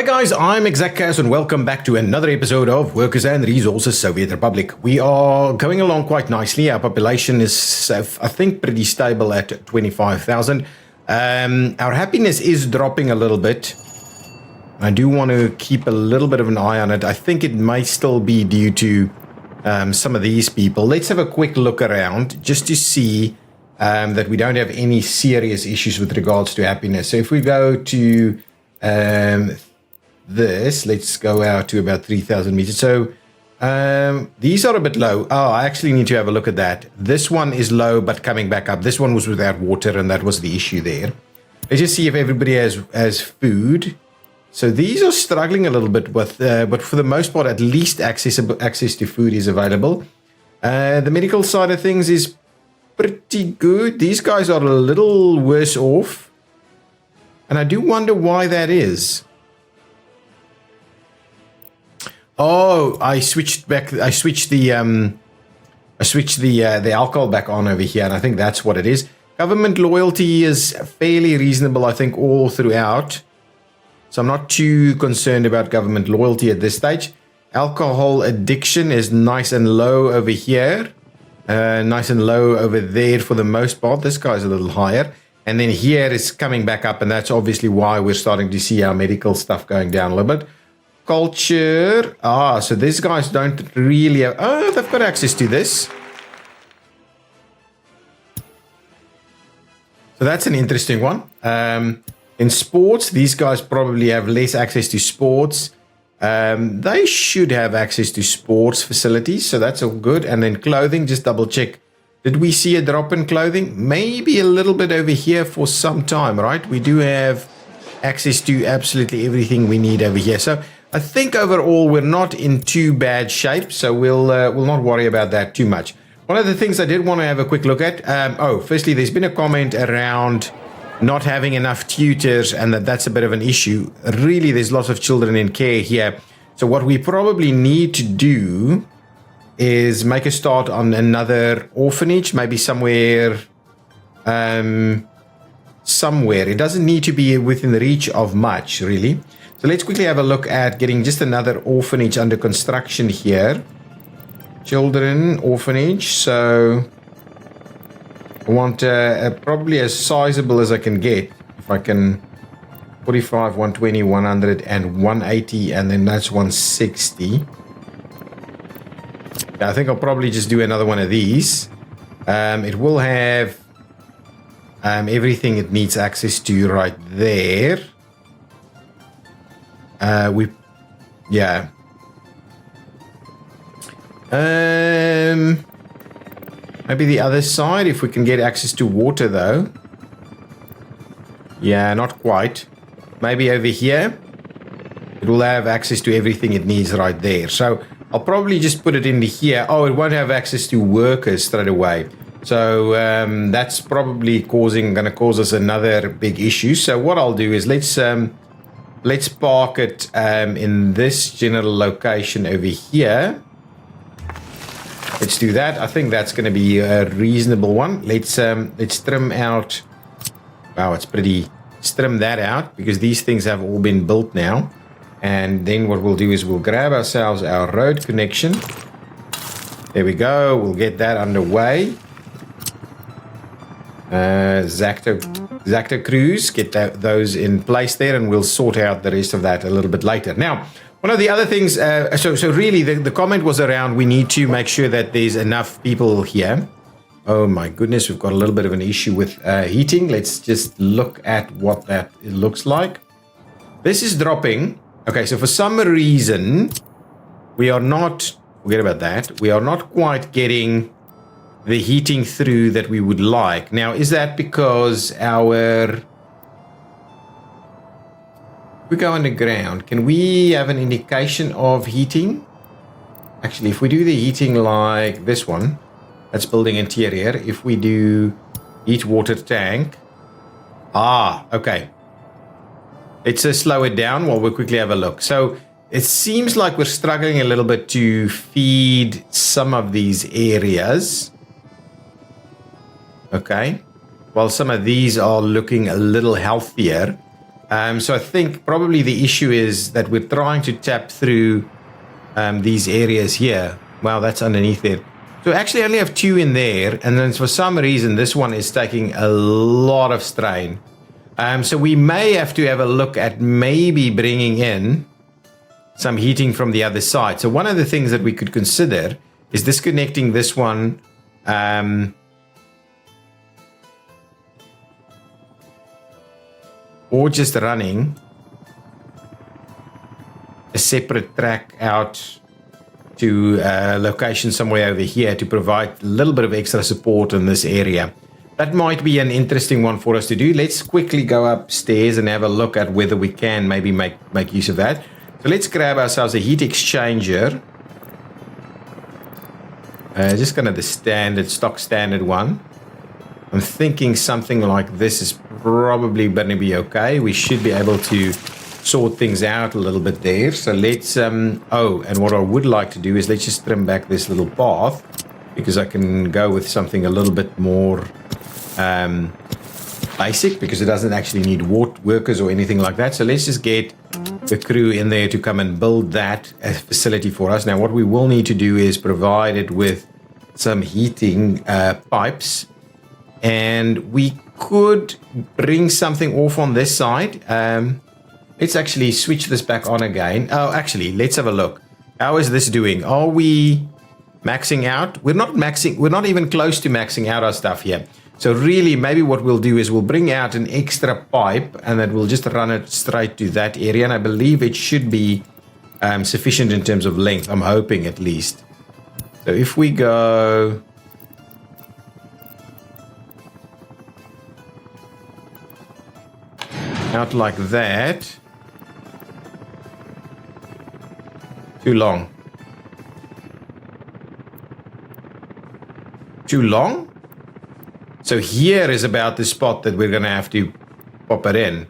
Hi guys, I'm ExactChaos and welcome back to another episode of Workers and Resources Soviet Republic. We are going along quite nicely. Our population is, I think, pretty stable at 25,000. Our happiness is dropping a little bit. I do want to keep a little bit of an eye on it. I think it might still be due to some of these people. Let's have a quick look around just to see that we don't have any serious issues with regards to happiness. So if we go to let's go out to about 3,000 meters. So these are a bit low. Oh, I actually need to have a look at that. This one is low, but coming back up. This one was without water, and that was the issue there. Let's just see if everybody has food. So these are struggling a little bit with, but for the most part, at least access to food is available. The medical side of things is pretty good. These guys are a little worse off, and I do wonder why that is. Oh, I switched the alcohol back on over here, and I think that's what it is. Government loyalty is fairly reasonable, I think, all throughout. So I'm not too concerned about government loyalty at this stage. Alcohol addiction is nice and low over here. Nice and low over there for the most part. This guy's a little higher. And then here is coming back up, and that's obviously why we're starting to see our medical stuff going down a little bit. Culture. So these guys don't really have... Oh, they've got access to this. So that's an interesting one. In sports, these guys probably have less access to sports. They should have access to sports facilities, so that's all good. And then clothing, just double check. Did we see a drop in clothing? Maybe a little bit over here for some time, right? We do have access to absolutely everything we need over here. So I think overall we're not in too bad shape, so we'll not worry about that too much. One of the things I did want to have a quick look at, firstly, there's been a comment around not having enough tutors and that's a bit of an issue. Really, there's lots of children in care here. So what we probably need to do is make a start on another orphanage, maybe somewhere. It doesn't need to be within the reach of much, really. So let's quickly have a look at getting just another orphanage under construction here. Children orphanage. So I want probably as sizable as I can get. If I can, 45, 120, 100, and 180, and then that's 160. Yeah, I think I'll probably just do another one of these. It will have everything it needs access to right there. Maybe the other side, if we can get access to water, though. Yeah, not quite. Maybe over here, it will have access to everything it needs right there. So I'll probably just put it into here. Oh, it won't have access to workers straight away. So that's probably going to cause us another big issue. So what I'll do is let's park it in this general location over here. Let's do that. I think that's going to be a reasonable one. Let's trim out. Wow, it's pretty. Let's trim that out because these things have all been built now. And then what we'll do is we'll grab ourselves our road connection. There we go. We'll get that underway. Zacto crews, get those in place there, and we'll sort out the rest of that a little bit later. Now, one of the other things, so really the comment was around we need to make sure that there's enough people here. Oh my goodness, we've got a little bit of an issue with heating. Let's just look at what that looks like. This is dropping. Okay, so for some reason, we are not, forget about that, we are not quite getting the heating through that we would like. Now, is that because we go underground, can we have an indication of heating? Actually, if we do the heating like this one, that's building interior. If we do heat water tank, okay. Let's slow it down while we quickly have a look. So it seems like we're struggling a little bit to feed some of these areas. Okay. While some of these are looking a little healthier. So I think probably the issue is that we're trying to tap through these areas here. Wow, that's underneath there. So actually I only have 2 in there, and then for some reason this one is taking a lot of strain. So we may have to have a look at maybe bringing in some heating from the other side. So one of the things that we could consider is disconnecting this one or just running a separate track out to a location somewhere over here to provide a little bit of extra support in this area. That might be an interesting one for us to do. Let's quickly go upstairs and have a look at whether we can maybe make use of that. So let's grab ourselves a heat exchanger. Just kind of the stock standard one. I'm thinking something like this is probably going to be okay. We should be able to sort things out a little bit there. So let's, and what I would like to do is let's just trim back this little path, because I can go with something a little bit more basic, because it doesn't actually need workers or anything like that. So let's just get the crew in there to come and build that facility for us. Now, what we will need to do is provide it with some heating pipes, and we could bring something off on this side. Let's actually switch this back on again. Oh, actually, let's have a look. How is this doing? Are we maxing out? We're not even close to maxing out our stuff here. So really, maybe what we'll do is we'll bring out an extra pipe, and then we'll just run it straight to that area. And I believe it should be sufficient in terms of length. I'm hoping, at least. So if we go out like that. Too long. Too long? So here is about the spot that we're going to have to pop it in.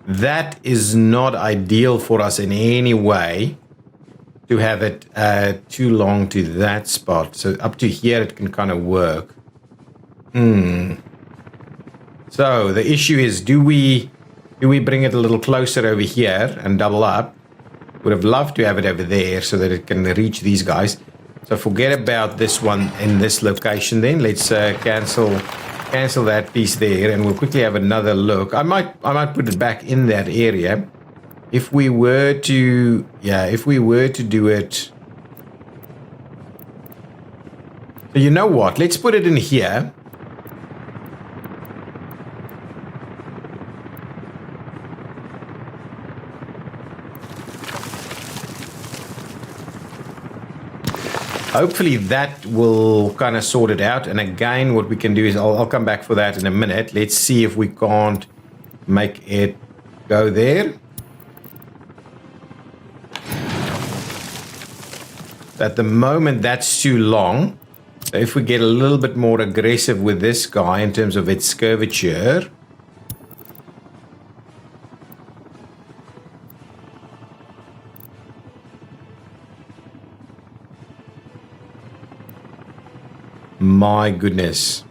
That is not ideal for us in any way, to have it too long to that spot. So up to here it can kind of work. So the issue is, do we bring it a little closer over here and double up? Would have loved to have it over there so that it can reach these guys. So forget about this one in this location then. Let's cancel that piece there, and we'll quickly have another look. I might put it back in that area. If we were to do it. So you know what? Let's put it in here. Hopefully that will kind of sort it out. And again, what we can do is, I'll come back for that in a minute. Let's see if we can't make it go there. At the moment, that's too long. So if we get a little bit more aggressive with this guy in terms of its curvature. My goodness.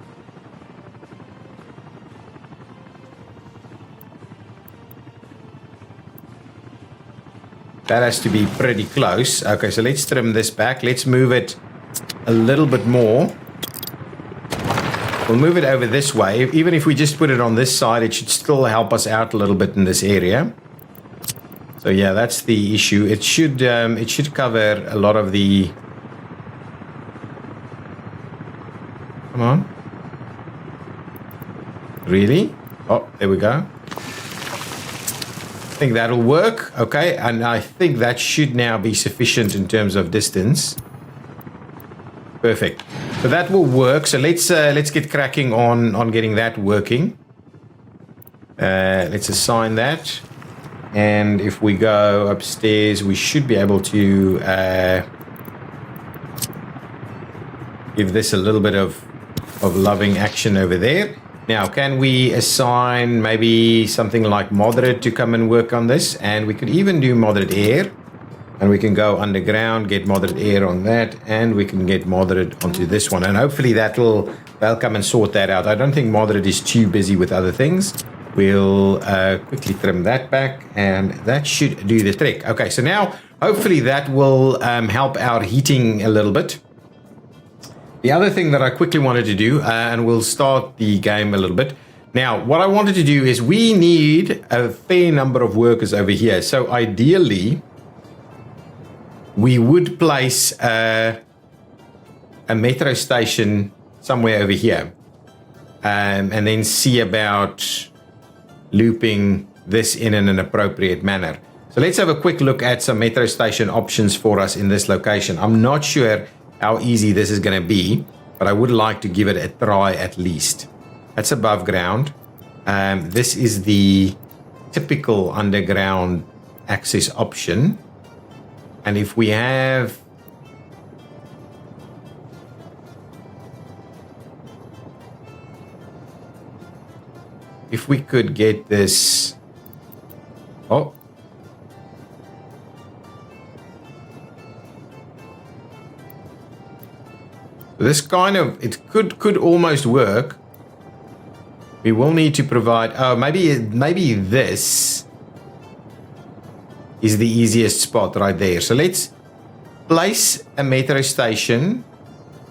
That has to be pretty close. Okay, so let's trim this back. Let's move it a little bit more. We'll move it over this way. Even if we just put it on this side, it should still help us out a little bit in this area. So yeah, that's the issue. It should cover a lot of the... Come on. Really? Oh, there we go. I think that'll work. Okay, and I think that should now be sufficient in terms of distance. Perfect. So that will work. So let's get cracking on getting that working. Let's assign that. And if we go upstairs, we should be able to give this a little bit of loving action over there. Now, can we assign maybe something like moderate to come and work on this? And we could even do moderate air. And we can go underground, get moderate air on that. And we can get moderate onto this one. And hopefully they'll come and sort that out. I don't think moderate is too busy with other things. We'll quickly trim that back, and that should do the trick. Okay, so now hopefully that will help our heating a little bit. The other thing that I quickly wanted to do, and we'll start the game a little bit. Now, what I wanted to do is we need a fair number of workers over here. So ideally, we would place a metro station somewhere over here, and then see about looping this in an appropriate manner. So let's have a quick look at some metro station options for us in this location. I'm not sure how easy this is going to be, but I would like to give it a try at least. That's above ground. This is the typical underground access option. And if we have... If we could get this... Oh. This kind of... It could almost work. We will need to provide... Oh, maybe this is the easiest spot right there. So let's place a metro station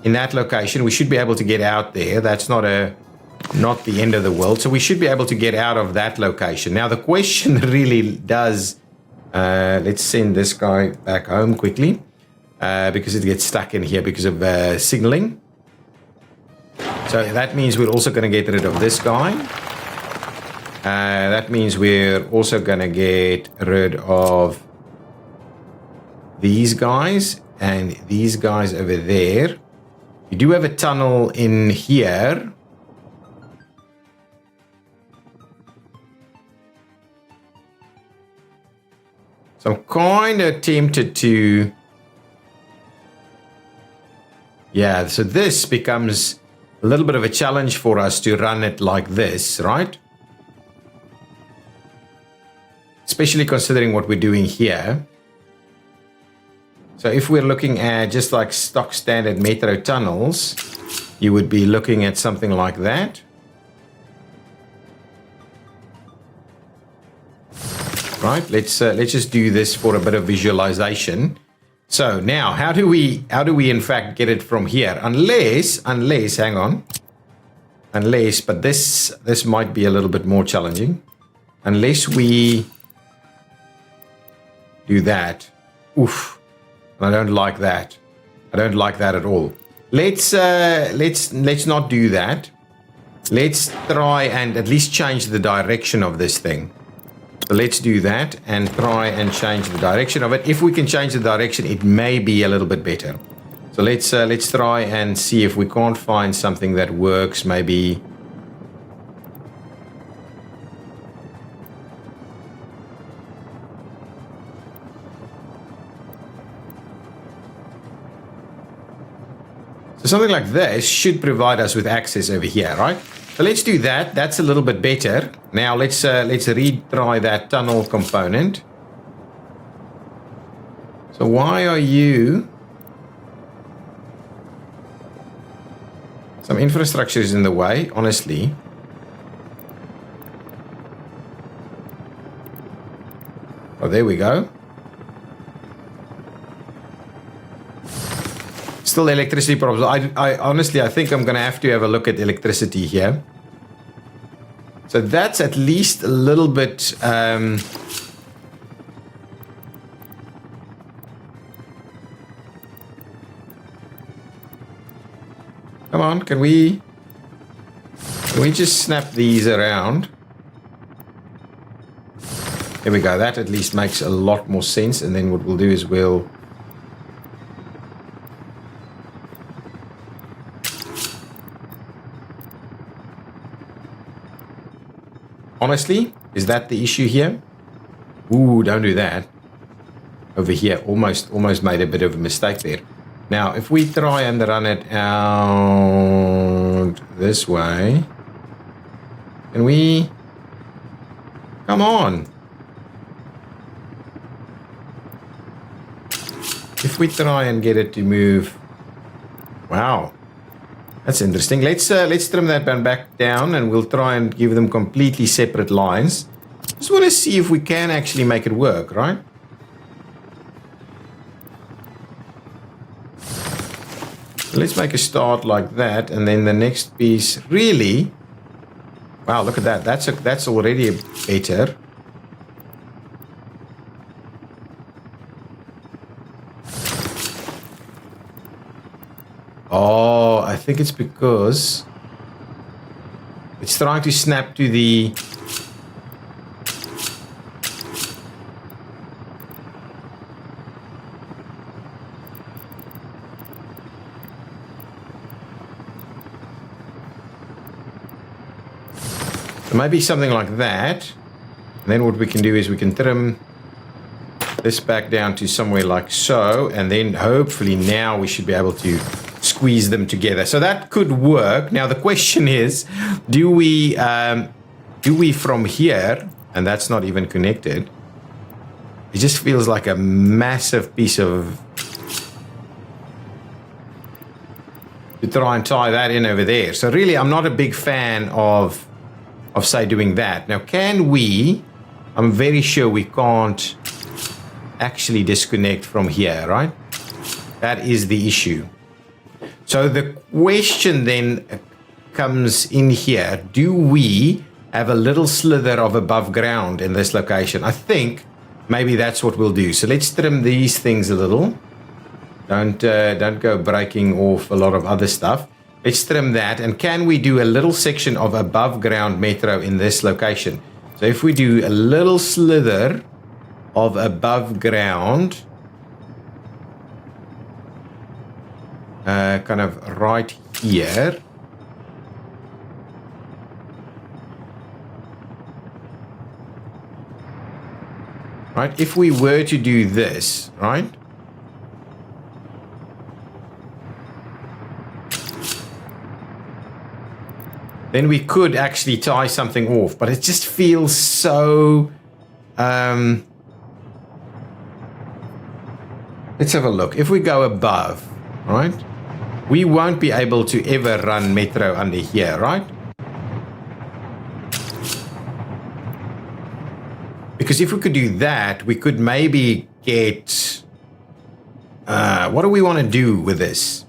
in that location. We should be able to get out there. That's not the end of the world. So we should be able to get out of that location. Now the question really does... let's send this guy back home quickly. Because it gets stuck in here because of signaling. So that means we're also going to get rid of this guy. That means we're also going to get rid of these guys and these guys over there. We do have a tunnel in here. So I'm kind of tempted to... Yeah, so this becomes a little bit of a challenge for us to run it like this, right? Especially considering what we're doing here. So if we're looking at just like stock standard metro tunnels, you would be looking at something like that. Right, let's just do this for a bit of visualization. So now, how do we in fact get it from here? Unless, hang on. Unless, but this might be a little bit more challenging. Unless we do that. Oof. I don't like that. I don't like that at all. Let's not do that. Let's try and at least change the direction of this thing. So let's do that and try and change the direction of it. If we can change the direction, it may be a little bit better. So let's try and see if we can't find something that works. Maybe. So something like this should provide us with access over here, right? So let's do that. That's a little bit better. Now let's retry that tunnel component. So why are you... Some infrastructure is in the way, honestly. Oh, there we go. Still electricity problems. I honestly, I think I'm going to have a look at electricity here. So that's at least a little bit... Come on, can we just snap these around? There we go. That at least makes a lot more sense. And then what we'll do is we'll... Honestly, is that the issue here? Ooh, don't do that. Over here, almost made a bit of a mistake there. Now, if we try and run it out this way, can we... Come on. If we try and get it to move... Wow. That's interesting. Let's trim that one back down, and we'll try and give them completely separate lines. Just want to see if we can actually make it work, right? Let's make a start like that, and then the next piece. Really, wow! Look at that. That's already better. Oh, I think it's because it's trying to snap to the... So maybe something like that. And then what we can do is we can trim this back down to somewhere like so, and then hopefully now we should be able to squeeze them together. So that could work. Now the question is, do we from here, and that's not even connected, it just feels like a massive piece of, to try and tie that in over there. So really I'm not a big fan of say doing that. Now can we, I'm very sure we can't actually disconnect from here, right? That is the issue. So the question then comes in here, do we have a little slither of above ground in this location? I think maybe that's what we'll do. So let's trim these things a little. Don't go breaking off a lot of other stuff. Let's trim that. And can we do a little section of above ground metro in this location? So if we do a little slither of above ground, kind of right here. Right, if we were to do this, right? Then we could actually tie something off, but it just feels so... let's have a look. If we go above, right? We won't be able to ever run metro under here, right? Because if we could do that, we could maybe get... what do we want to do with this?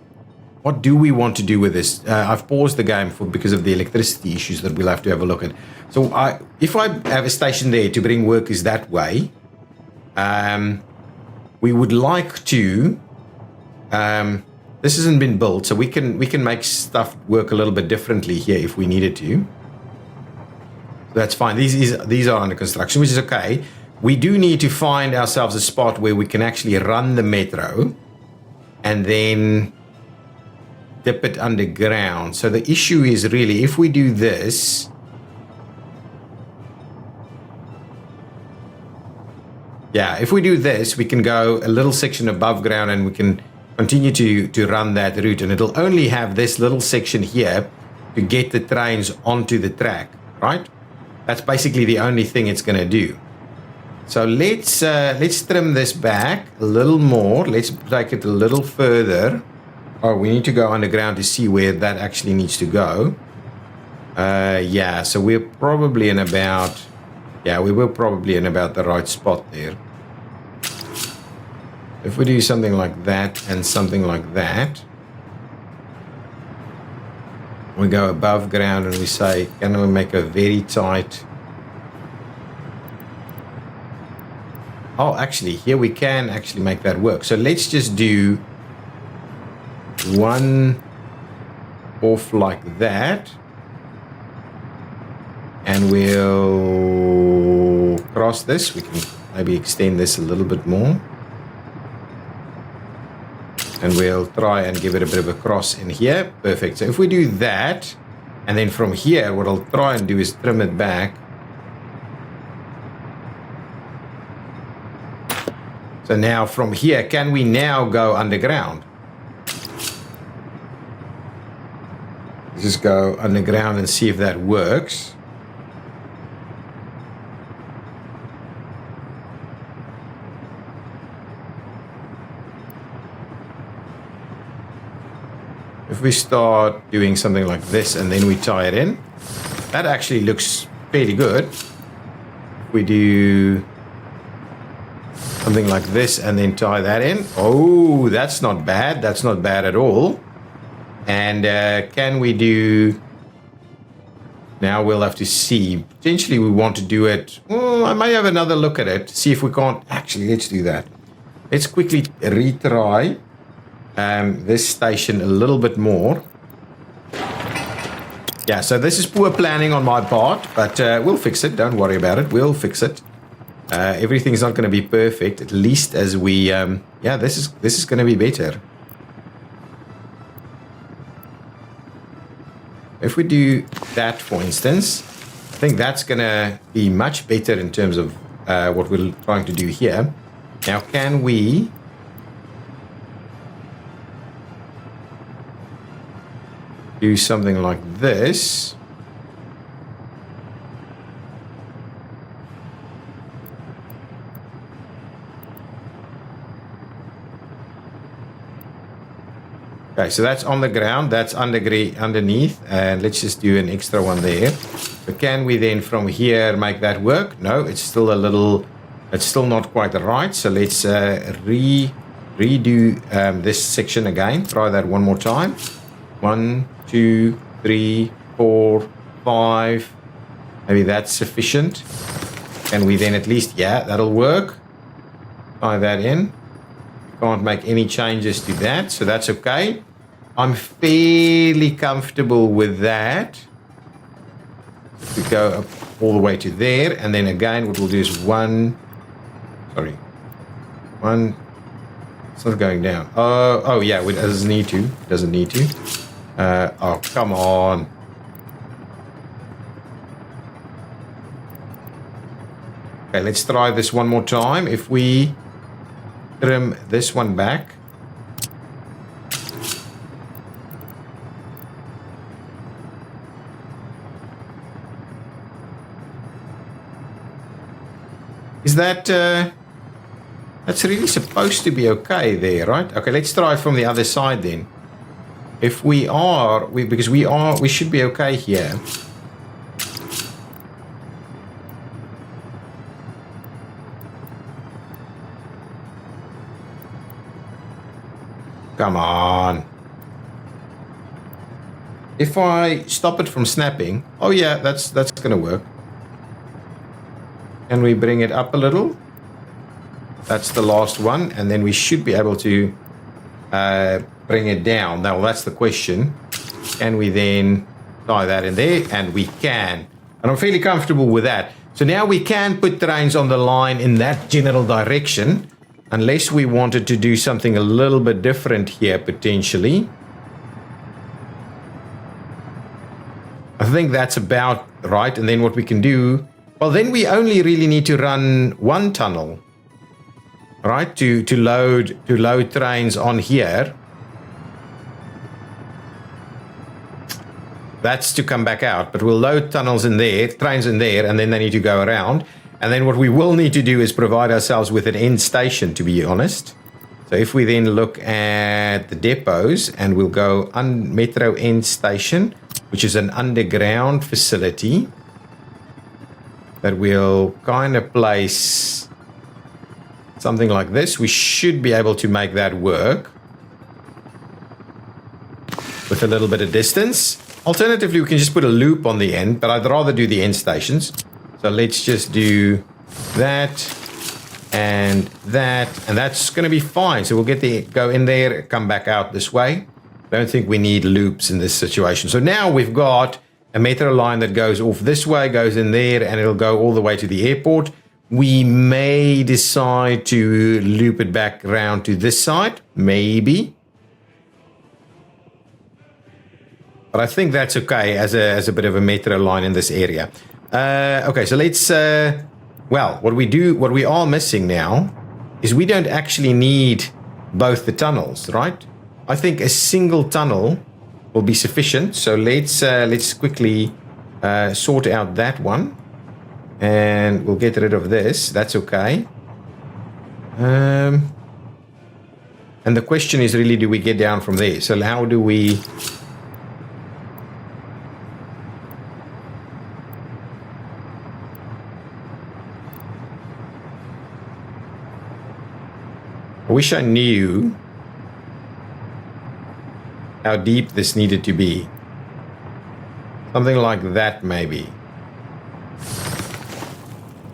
What do we want to do with this? I've paused the game because of the electricity issues that we'll have to have a look at. So if I have a station there to bring workers that way, we would like to... this hasn't been built, so we can make stuff work a little bit differently here if we needed to. So that's fine. These are under construction, which is okay. We do need to find ourselves a spot where we can actually run the metro and then dip it underground. So the issue is really, if we do this, yeah, if we do this, we can go a little section above ground and we can continue to run that route, and it'll only have this little section here to get the trains onto the track, right? That's basically the only thing it's going to do. So let's trim this back a little more. Let's take it a little further. Oh, we need to go underground to see where that actually needs to go. Yeah, so we're probably in about... Yeah, we were probably in about the right spot there. If we do something like that and something like that, we go above ground and we say, can we make a very tight... Oh, actually, here we can actually make that work. So let's just do one off like that. And we'll cross this. We can maybe extend this a little bit more. And we'll try and give it a bit of a cross in here. Perfect. So if we do that, and then from here, what I'll try and do is trim it back. So now from here, can we now go underground? Let's just go underground and see if that works. If we start doing something like this and then we tie it in, that actually looks fairly good. If we do something like this and then tie that in, oh, that's not bad. That's not bad at all. And can we do... Now we'll have to see. Potentially we want to do it... Well, I may have another look at it. See if we can't... Actually, let's do that. Let's quickly retry this station a little bit more. Yeah, so this is poor planning on my part, but we'll fix it. Don't worry about it. We'll fix it. Everything's not going to be perfect, at least as we... yeah, this is going to be better. If we do that, for instance, I think that's going to be much better in terms of what we're trying to do here. Now, can we... do something like this? Okay, so that's on the ground, that's underneath, and let's just do an extra one there. But can we then from here make that work? No, it's still a little, it's still not quite right. So let's redo this section again. Try that one more time. 1, 2, 3, 4, 5. Maybe that's sufficient. Can we then at least, yeah, that'll work. Tie that in. Can't make any changes to that, so that's okay. I'm fairly comfortable with that. We go up all the way to there, and then again what we'll do is one. It's not going down. Oh yeah, it doesn't need to. Doesn't need to. Oh, come on. Okay, let's try this one more time. If we trim this one back. Is that... that's really supposed to be okay there, right? Okay, let's try it from the other side then. If we are... because we should be okay here. Come on. If I stop it from snapping... Oh yeah, that's gonna work. Can we bring it up a little? That's the last one, and then we should be able to bring it down. Now, that's the question. Can we then tie that in there? And we can. And I'm fairly comfortable with that. So now we can put trains on the line in that general direction, unless we wanted to do something a little bit different here, potentially. I think that's about right. And then what we can do... Well, then we only really need to run one tunnel, right? To load trains on here. That's to come back out, but we'll load tunnels in there, trains in there, and then they need to go around. And then what we will need to do is provide ourselves with an end station, to be honest. So if we then look at the depots, and we'll go Metro End Station, which is an underground facility. That we'll kind of place something like this. We should be able to make that work with a little bit of distance. Alternatively, we can just put a loop on the end, but I'd rather do the end stations. So let's just do that, and that's going to be fine. So we'll go in there, come back out this way. I don't think we need loops in this situation. So now we've got a metro line that goes off this way, goes in there, and it'll go all the way to the airport. We may decide to loop it back around to this side, maybe. But I think that's okay as a bit of a metro line in this area. Okay, so let's... well, what we are missing now is we don't actually need both the tunnels, right? I think a single tunnel will be sufficient. So let's quickly sort out that one, and we'll get rid of this. That's okay. And the question is really, do we get down from there? So how do we... I wish I knew how deep this needed to be. Something like that, maybe.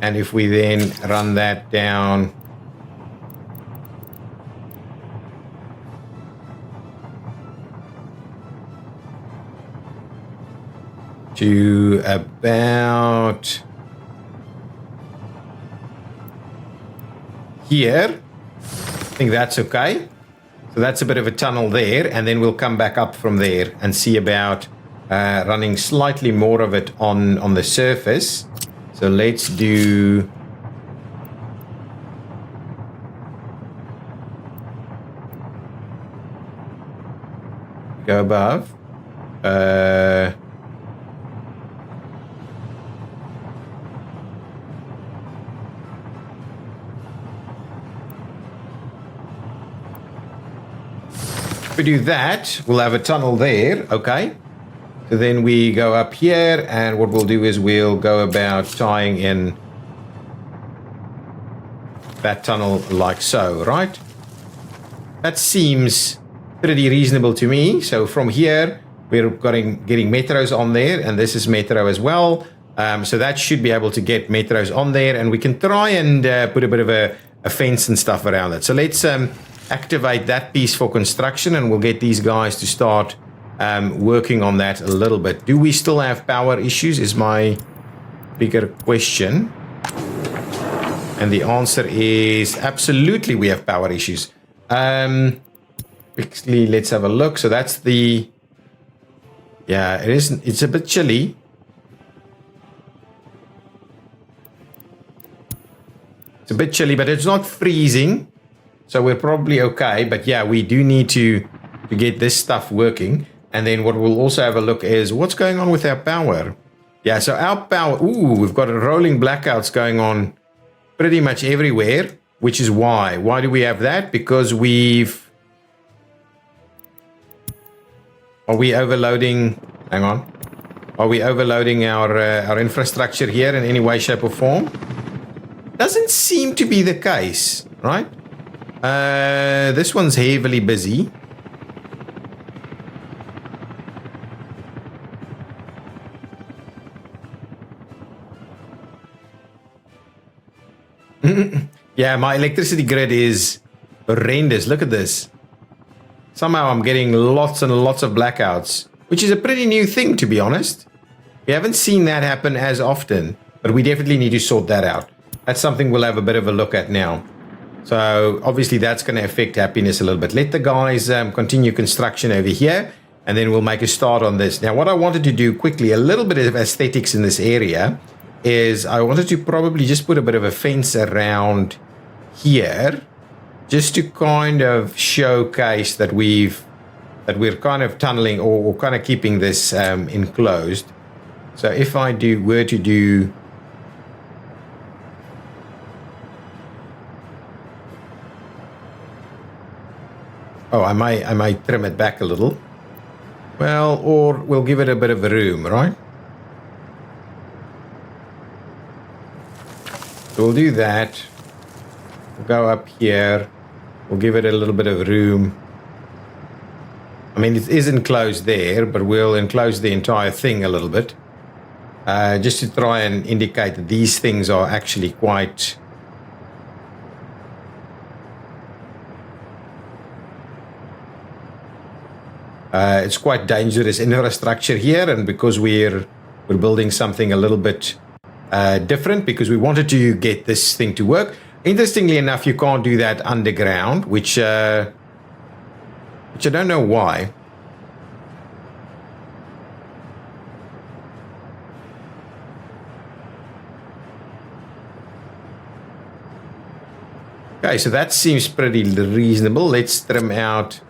And if we then run that down to about here, I think that's okay. So that's a bit of a tunnel there, and then we'll come back up from there and see about running slightly more of it on the surface. So let's do... go above. If we do that, we'll have a tunnel there, okay? So then we go up here, and what we'll do is we'll go about tying in that tunnel like so, right? That seems pretty reasonable to me. So from here, we're getting metros on there, and this is metro as well. So that should be able to get metros on there, and we can try and put a bit of a fence and stuff around it. So let's activate that piece for construction, and we'll get these guys to start working on that a little bit. Do we still have power issues is my bigger question. And the answer is absolutely we have power issues. Quickly, let's have a look. So that's the... yeah, it's a bit chilly. It's a bit chilly, but it's not freezing. So we're probably okay. But yeah, we do need to get this stuff working. And then what we'll also have a look is what's going on with our power. Yeah, so our power... ooh, we've got rolling blackouts going on pretty much everywhere, which is why. Why do we have that? Because we've... are we overloading... hang on. Are we overloading our infrastructure here in any way, shape or form? Doesn't seem to be the case, right? This one's heavily busy. Yeah, my electricity grid is horrendous. Look at this. Somehow I'm getting lots and lots of blackouts, which is a pretty new thing, to be honest. We haven't seen that happen as often, but we definitely need to sort that out. That's something we'll have a bit of a look at now. So obviously that's going to affect happiness a little bit. Let the guys continue construction over here, and then we'll make a start on this. Now, what I wanted to do quickly, a little bit of aesthetics in this area, is I wanted to probably just put a bit of a fence around here, just to kind of showcase that we're kind of tunneling or kind of keeping this enclosed. So if I were to do... oh, I might trim it back a little. Well, or we'll give it a bit of a room, right? So we'll do that. We'll go up here. We'll give it a little bit of room. I mean, it is enclosed there, but we'll enclose the entire thing a little bit. Just to try and indicate that these things are actually quite... it's quite dangerous infrastructure here, and because we're building something a little bit different, because we wanted to get this thing to work. Interestingly enough, you can't do that underground, which I don't know why. Okay, so that seems pretty reasonable. Let's trim out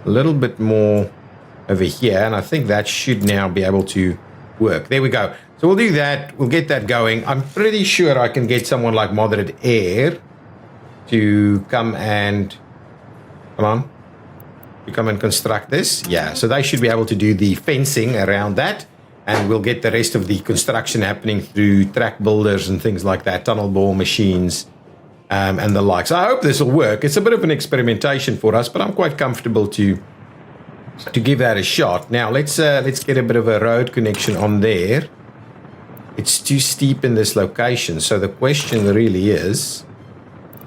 a little bit more over here, and I think that should now be able to work. There we go. So we'll do that. We'll get that going. I'm pretty sure I can get someone like Moderate Air to come and Come on. You come and construct this. Yeah, so they should be able to do the fencing around that. And we'll get the rest of the construction happening through track builders and things like that, tunnel bore machines and the likes. I hope this will work. It's a bit of an experimentation for us, but I'm quite comfortable to give that a shot. Now, let's get a bit of a road connection on there. It's too steep in this location, so the question really is,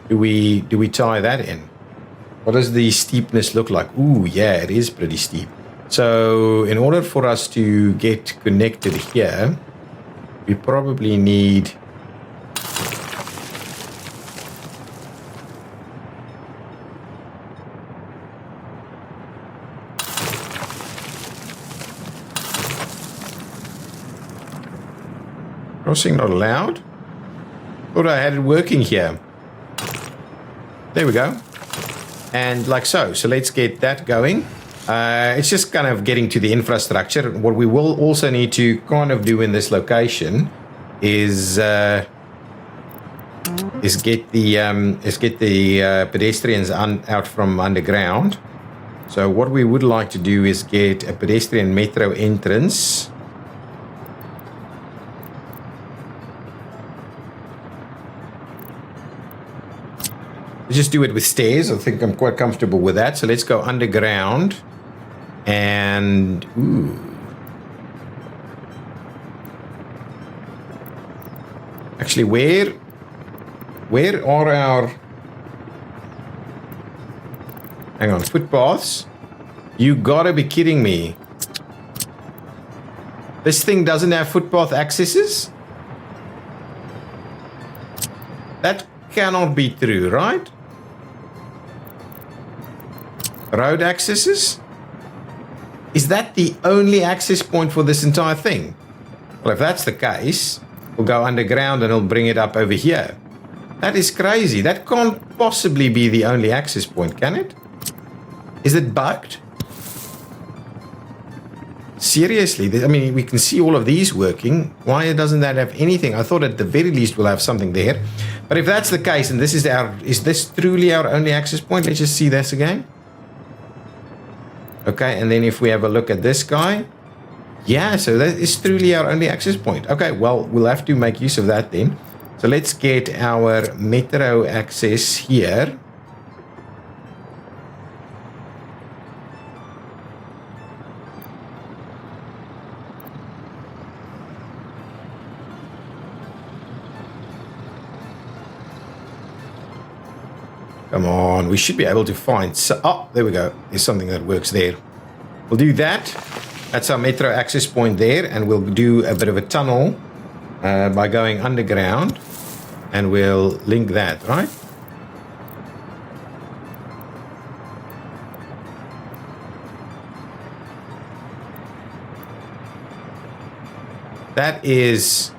do we tie that in? What does the steepness look like? Ooh, yeah, it is pretty steep. So in order for us to get connected here, we probably need crossing not allowed. Thought I had it working here. There we go. And like so. So let's get that going. It's just kind of getting to the infrastructure. What we will also need to kind of do in this location is get the pedestrians out from underground. So what we would like to do is get a pedestrian metro entrance. Just do it with stairs. I think I'm quite comfortable with that. So let's go underground. And ooh. Actually, where are our, hang on, footpaths? You gotta be kidding me. This thing doesn't have footpath accesses? That cannot be true, right? Road accesses? Is that the only access point for this entire thing? Well, if that's the case, we'll go underground and it'll bring it up over here. That is crazy. That can't possibly be the only access point, can it? Is it bugged? Seriously, I mean, we can see all of these working. Why doesn't that have anything? I thought at the very least we'll have something there. But if that's the case, and is this truly our only access point? Let's just see this again. Okay, and then if we have a look at this guy, yeah, so that is truly our only access point. Okay, well, we'll have to make use of that then. So let's get our metro access here. Come on, we should be able to find... oh, there we go. There's something that works there. We'll do that. That's our metro access point there. And we'll do a bit of a tunnel by going underground. And we'll link that, right? That is...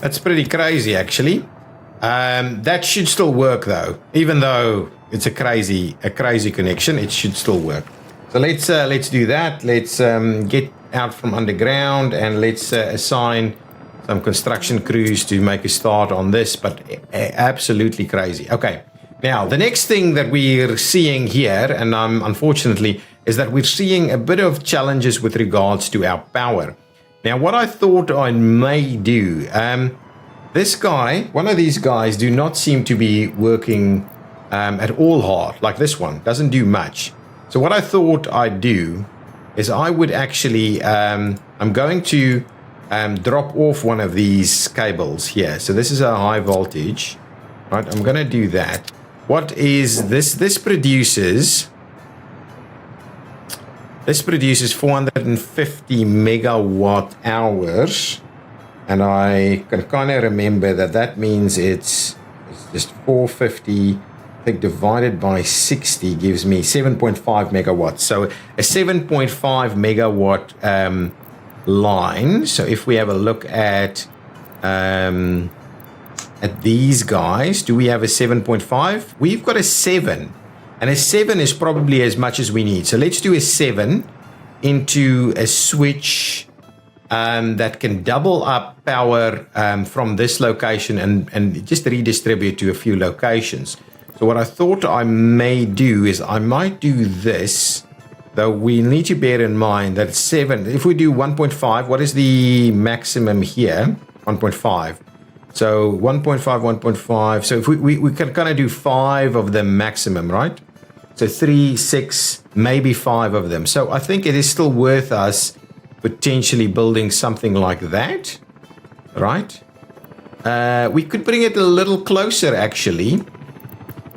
that's pretty crazy, actually. That should still work, though. Even though it's a crazy connection, it should still work. So let's do that. Let's get out from underground and let's assign some construction crews to make a start on this. But absolutely crazy. Okay. Now the next thing that we're seeing here, and unfortunately, is that we're seeing a bit of challenges with regards to our power. Now, what I thought I may do, this guy, one of these guys do not seem to be working at all hard, like this one, doesn't do much. So what I thought I'd do is I would actually, I'm going to drop off one of these cables here. So this is a high voltage, right? I'm going to do that. What is this? This produces 450 megawatt hours, and I can kind of remember that means it's just 450, I think, divided by 60 gives me 7.5 megawatts. So a 7.5 megawatt line. So if we have a look at at these guys. Do we have a 7.5? We've got a 7. And a 7 is probably as much as we need. So let's do a 7 into a switch that can double up power from this location and just redistribute to a few locations. So what I thought I may do is I might do this, though we need to bear in mind that 7, if we do 1.5, what is the maximum here? 1.5. So 1.5, 1.5. So if we can kind of do 5 of them maximum, right? So 3, 6, maybe 5 of them. So I think it is still worth us potentially building something like that, right? We could bring it a little closer, actually.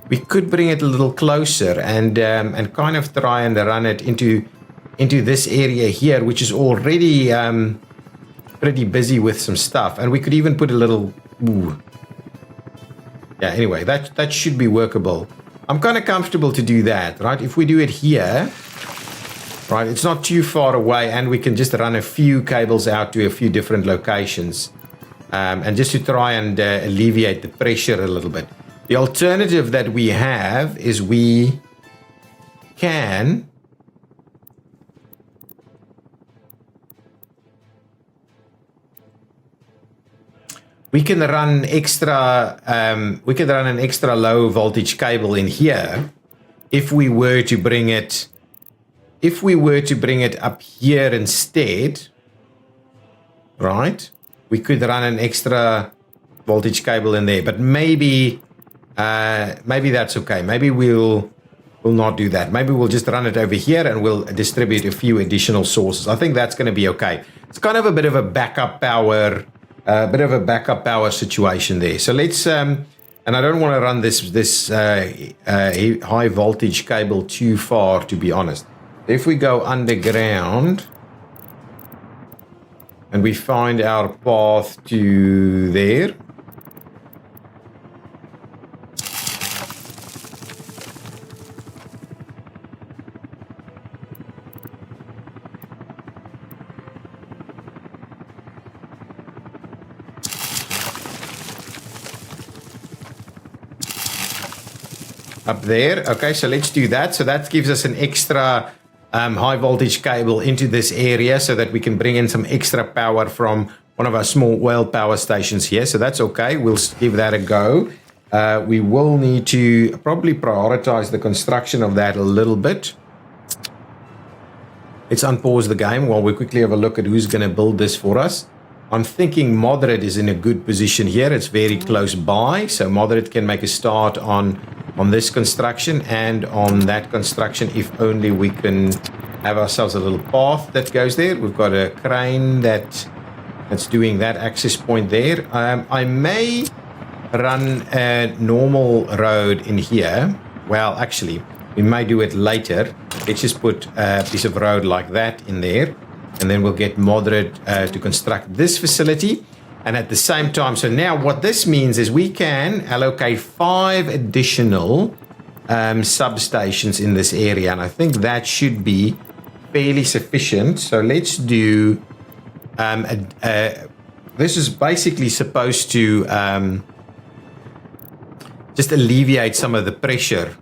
We could bring it a little closer and kind of try and run it into this area here, which is already pretty busy with some stuff. And we could even put a little... Ooh. Yeah, anyway, that should be workable. I'm kind of comfortable to do that, right? If we do it here, right, it's not too far away, and we can just run a few cables out to a few different locations, and just to try and alleviate the pressure a little bit. The alternative that we have is we can run extra an extra low voltage cable in here if we were to bring it up here instead, right? We could run an extra voltage cable in there, but maybe that's okay. Maybe we'll not do that. Maybe we'll just run it over here and we'll distribute a few additional sources. I think that's going to be okay. It's kind of a bit of a backup power situation there. So let's and I don't want to run this high voltage cable too far, to be honest. If we go underground and we find our path to there, up there. Okay, so let's do that. So that gives us an extra high voltage cable into this area so that we can bring in some extra power from one of our small oil power stations here. So that's okay. We'll give that a go. We will need to probably prioritize the construction of that a little bit. Let's unpause the game while we quickly have a look at who's going to build this for us. I'm thinking Moderate is in a good position here. It's very close by, so Moderate can make a start on this construction and on that construction if only we can have ourselves a little path that goes there. We've got a crane that's doing that access point there. I may run a normal road in here. Well, actually, we may do it later. Let's just put a piece of road like that in there, and then we'll get Moderate to construct this facility. And at the same time, so now what this means is we can allocate 5 additional substations in this area. And I think that should be fairly sufficient. So let's do, this is basically supposed to just alleviate some of the pressure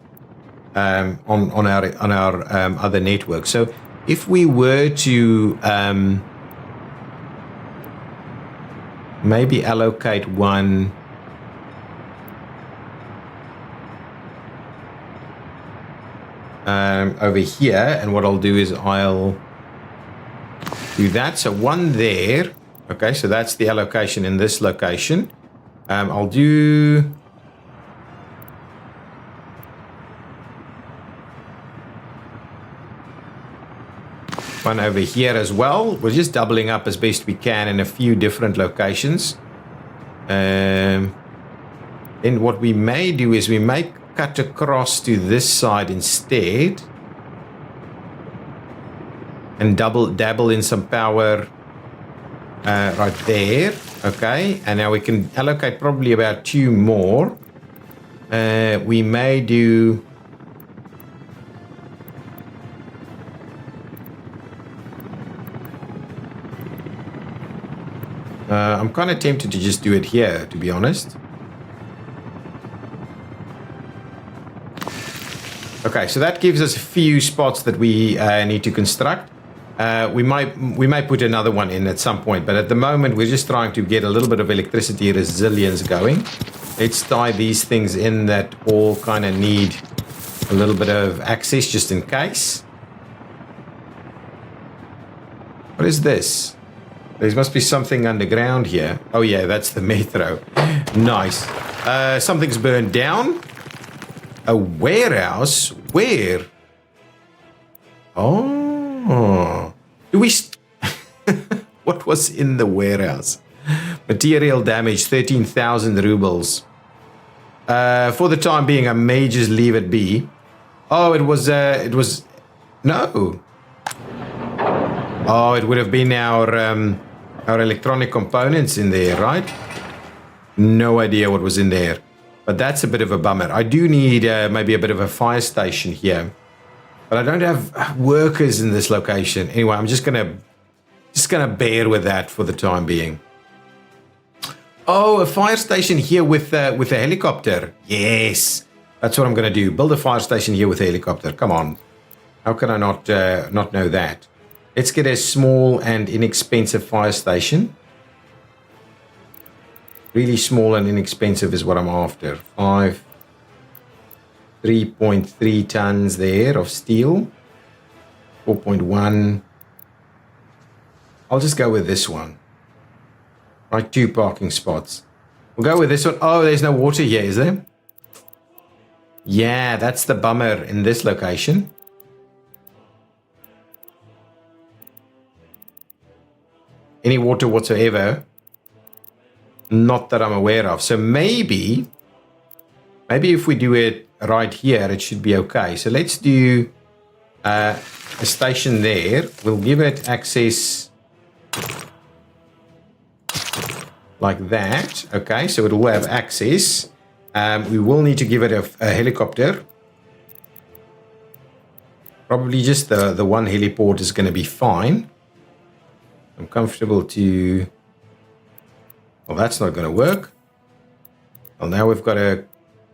on our other network. So if we were to maybe allocate one over here, and what I'll do is I'll do that. So one there. Okay, so that's the allocation in this location. I'll do one over here as well. We're just doubling up as best we can in a few different locations. Then what we may do is we may cut across to this side instead and dabble in some power right there. Okay, and now we can allocate probably about 2 more. We may do I'm kind of tempted to just do it here, to be honest. Okay, so that gives us a few spots that we need to construct. We might put another one in at some point, but at the moment we're just trying to get a little bit of electricity resilience going. Let's tie these things in that all kind of need a little bit of access just in case. What is this? There must be something underground here. Oh yeah, that's the metro. Nice. Something's burned down. A warehouse? Where? Oh. Do we... What was in the warehouse? Material damage, 13,000 rubles. For the time being, I may just leave it be. Oh, it was... No. Oh, it would have been our electronic components in there, right? No idea what was in there. But that's a bit of a bummer. I do need maybe a bit of a fire station here. But I don't have workers in this location. Anyway, I'm just gonna bear with that for the time being. Oh, a fire station here with a helicopter. Yes. That's what I'm gonna do. Build a fire station here with a helicopter. Come on. How can I not know that? Let's get a small and inexpensive fire station. Really small and inexpensive is what I'm after. 3.3 tons there of steel. 4.1. I'll just go with this one. Right, 2 parking spots. We'll go with this one. Oh, there's no water here, is there? Yeah, that's the bummer in this location. Any water whatsoever? Not that I'm aware of. So maybe if we do it right here, it should be okay. So let's do a station there. We'll give it access like that. Okay, so it will have access. We will need to give it a helicopter. Probably just the one heliport is going to be fine. I'm comfortable to... Well, that's not going to work. Well, now we've got a...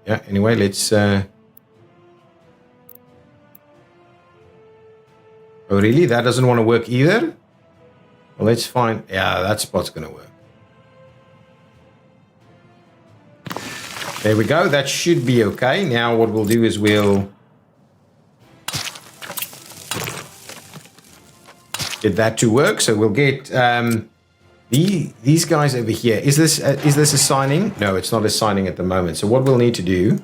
Yeah, anyway, let's... Oh, really? That doesn't want to work either? Well, let's find... Yeah, that spot's going to work. There we go. That should be okay. Now what we'll do is we'll... get that to work. So we'll get... these guys over here, is this assigning? No, it's not assigning at the moment. So what we'll need to do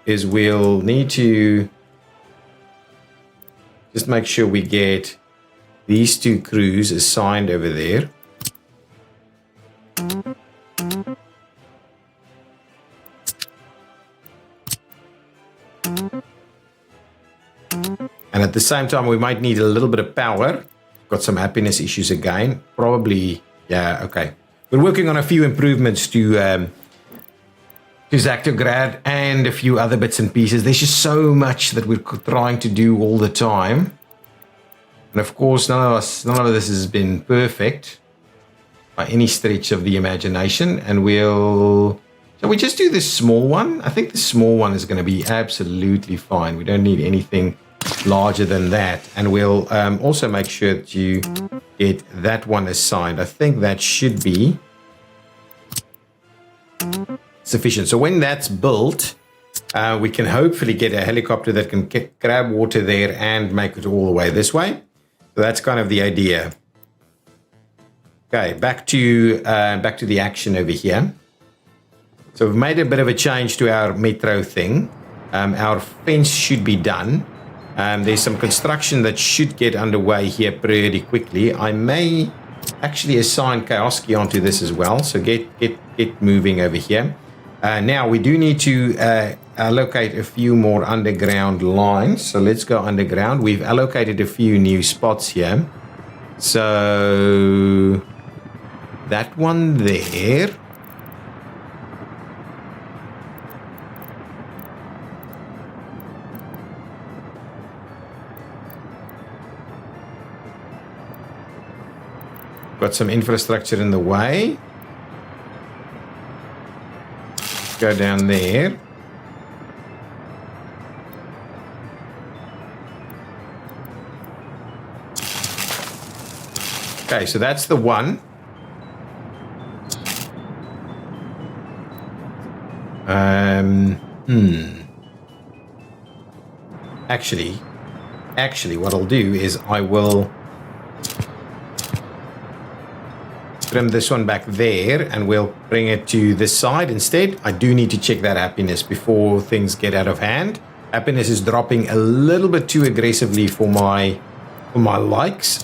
is we'll need to just make sure we get these 2 crews assigned over there. And at the same time, we might need a little bit of power. Got some happiness issues again. Probably... Yeah, okay. We're working on a few improvements to Zactograd and a few other bits and pieces. There's just so much that we're trying to do all the time. And of course, none of this has been perfect by any stretch of the imagination. And shall we just do this small one? I think the small one is going to be absolutely fine. We don't need anything larger than that. And we'll also make sure that you get that one assigned. I think that should be sufficient. So when that's built, we can hopefully get a helicopter that can grab water there and make it all the way this way. So that's kind of the idea. Okay, back to the action over here. So we've made a bit of a change to our metro thing. Our fence should be done. There's some construction that should get underway here pretty quickly. I may actually assign Kioski onto this as well. So get moving over here. Now we do need to allocate a few more underground lines. So let's go underground. We've allocated a few new spots here. So that one there. Got some infrastructure in the way. Go down there. Okay, so that's the one. Actually, what I'll do is I will trim this one back there and we'll bring it to this side instead. I do need to check that happiness before things get out of hand. Happiness is dropping a little bit too aggressively for my likes.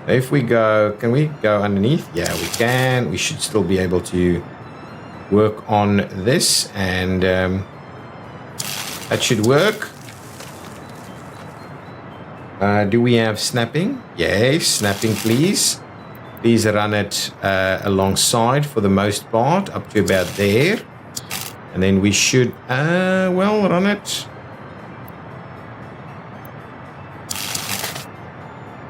If we go, can we go underneath? Yeah, we can. We should still be able to work on this, and that should work. Do we have snapping? Yes, snapping, please. Please run it alongside for the most part, up to about there. And then we should, well, run it.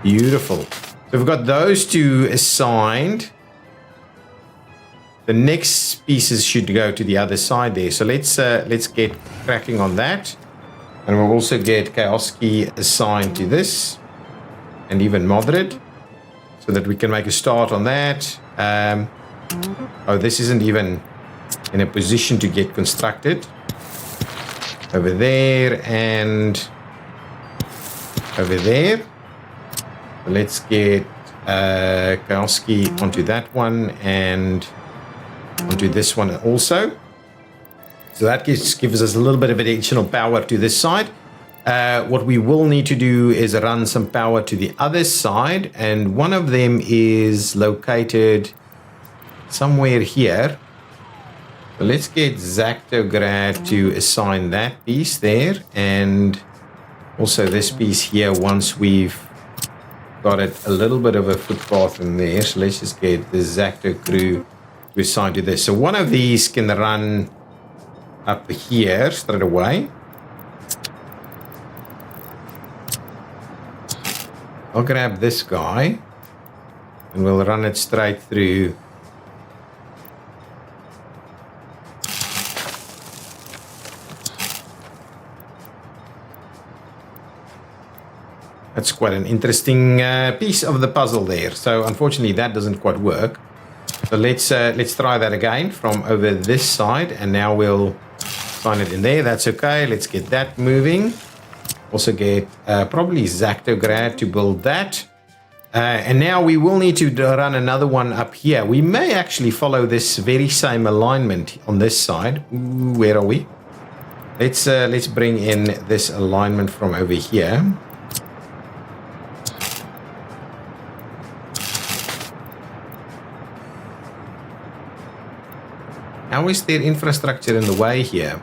Beautiful. So we've got those two assigned. The next pieces should go to the other side there. So let's get cracking on that. And we'll also get Kioski assigned to this. And even Moderate. So that we can make a start on that. Oh, this isn't even in a position to get constructed. Over there and over there. So let's get Kioski onto that one and onto this one also. So that gives us a little bit of additional power to this side. What we will need to do is run some power to the other side, and one of them is located somewhere here. So let's get Zactograd to assign that piece there, and also this piece here once we've got it a little bit of a footpath in there. So let's just get the Zacto crew to assign to this. So one of these can run up here straight away. I'll grab this guy and we'll run it straight through. That's quite an interesting piece of the puzzle there. So unfortunately that doesn't quite work. So let's try that again from over this side, and now we'll sign it in there. That's okay. Let's get that moving. Also get probably Zactograd to build that. And now we will need to run another one up here. We may actually follow this very same alignment on this side. Ooh, where are we? Let's bring in this alignment from over here. How is there infrastructure in the way here?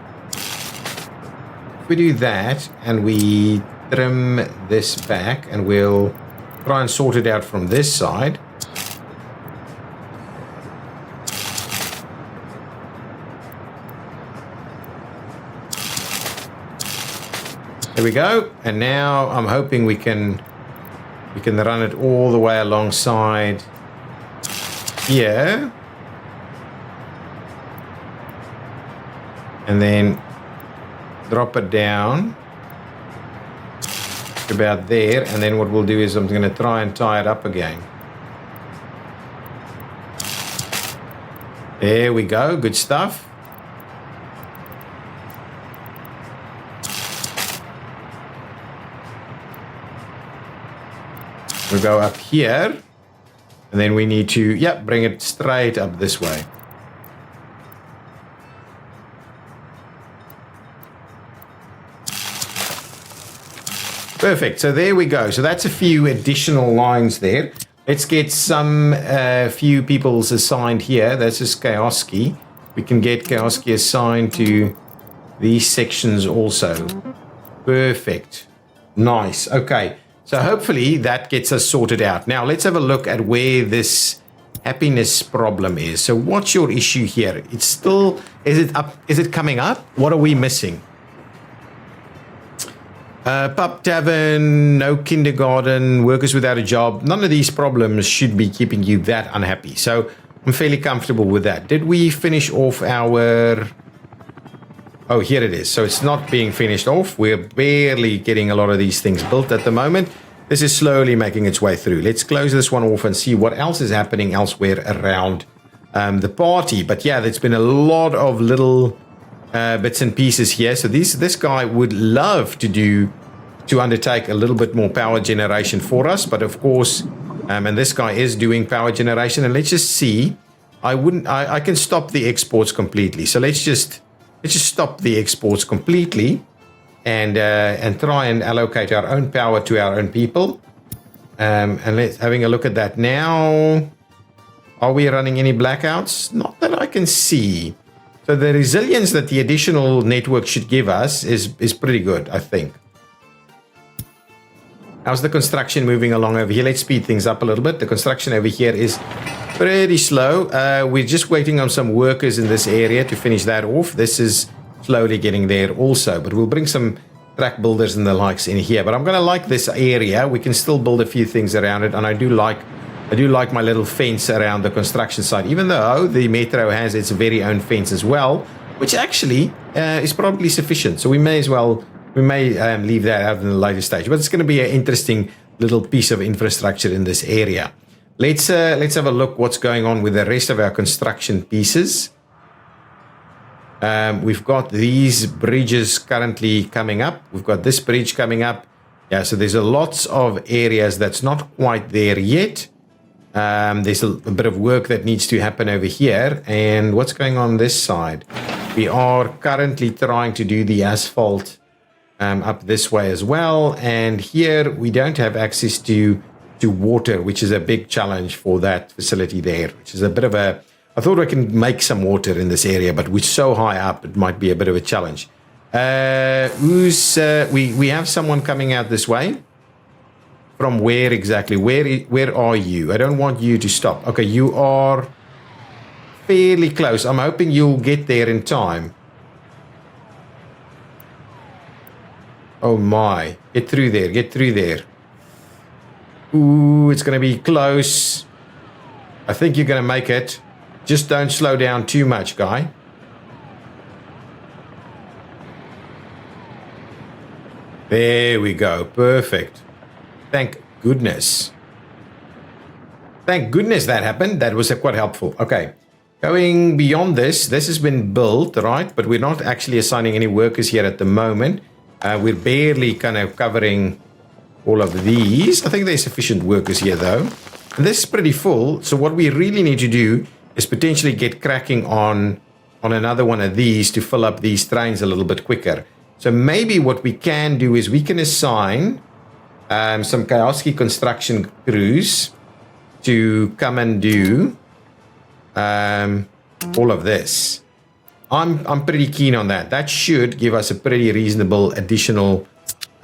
If we do that and we trim this back, and we'll try and sort it out from this side. There we go. And now I'm hoping we can run it all the way alongside here. And then drop it down to about there. And then what we'll do is I'm going to try and tie it up again. There we go. Good stuff. We'll go up here. And then we need to, bring it straight up this way. Perfect. So there we go. So that's a few additional lines there. Let's get some few people's assigned here. That's just Kioski. We can get Kioski assigned to these sections also. Perfect. Nice. Okay. So hopefully that gets us sorted out. Now let's have a look at where this happiness problem is. So what's your issue here? It's still, is it up? Is it coming up? What are we missing? Pub tavern, no kindergarten, workers without a job. None of these problems should be keeping you that unhappy. So I'm fairly comfortable with that. Did we finish off our... Oh, here it is. So it's not being finished off. We're barely getting a lot of these things built at the moment. This is slowly making its way through. Let's close this one off and see what else is happening elsewhere around the party. But yeah, there's been a lot of little bits and pieces here. So this guy would love to undertake a little bit more power generation for us. But of course, and this guy is doing power generation. And let's just see. I can stop the exports completely. So let's just stop the exports completely. And try and allocate our own power to our own people. And let's having a look at that now. Are we running any blackouts? Not that I can see. So the resilience that the additional network should give us is pretty good, I think. How's the construction moving along over here? Let's speed things up a little bit. The construction over here is pretty slow. We're just waiting on some workers in this area to finish that off. This is slowly getting there also, but we'll bring some track builders and the likes in here. But I'm going to like this area. We can still build a few things around it, and I do like my little fence around the construction site, even though the metro has its very own fence as well, which actually is probably sufficient. So we may leave that out in the later stage, but it's going to be an interesting little piece of infrastructure in this area. Let's have a look what's going on with the rest of our construction pieces. We've got these bridges currently coming up. We've got this bridge coming up. Yeah, so there's lots of areas that's not quite there yet. There's a bit of work that needs to happen over here. And what's going on this side? We are currently trying to do the asphalt up this way as well. And here we don't have access to water, which is a big challenge for that facility there, which is a bit of a... I thought I can make some water in this area, but we're so high up, it might be a bit of a challenge. We have someone coming out this way. From where exactly? Where are you? I don't want you to stop. Okay, you are fairly close. I'm hoping you'll get there in time. Oh my. Get through there. Get through there. Ooh, it's going to be close. I think you're going to make it. Just don't slow down too much, guy. There we go. Perfect. Thank goodness. Thank goodness that happened. That was quite helpful. Okay. Going beyond this has been built, right? But we're not actually assigning any workers here at the moment. We're barely kind of covering all of these. I think there's sufficient workers here, though. And this is pretty full. So what we really need to do is potentially get cracking on another one of these to fill up these trains a little bit quicker. So maybe what we can do is we can assign some cosy construction crews to come and do all of this. I'm pretty keen on that. That should give us a pretty reasonable additional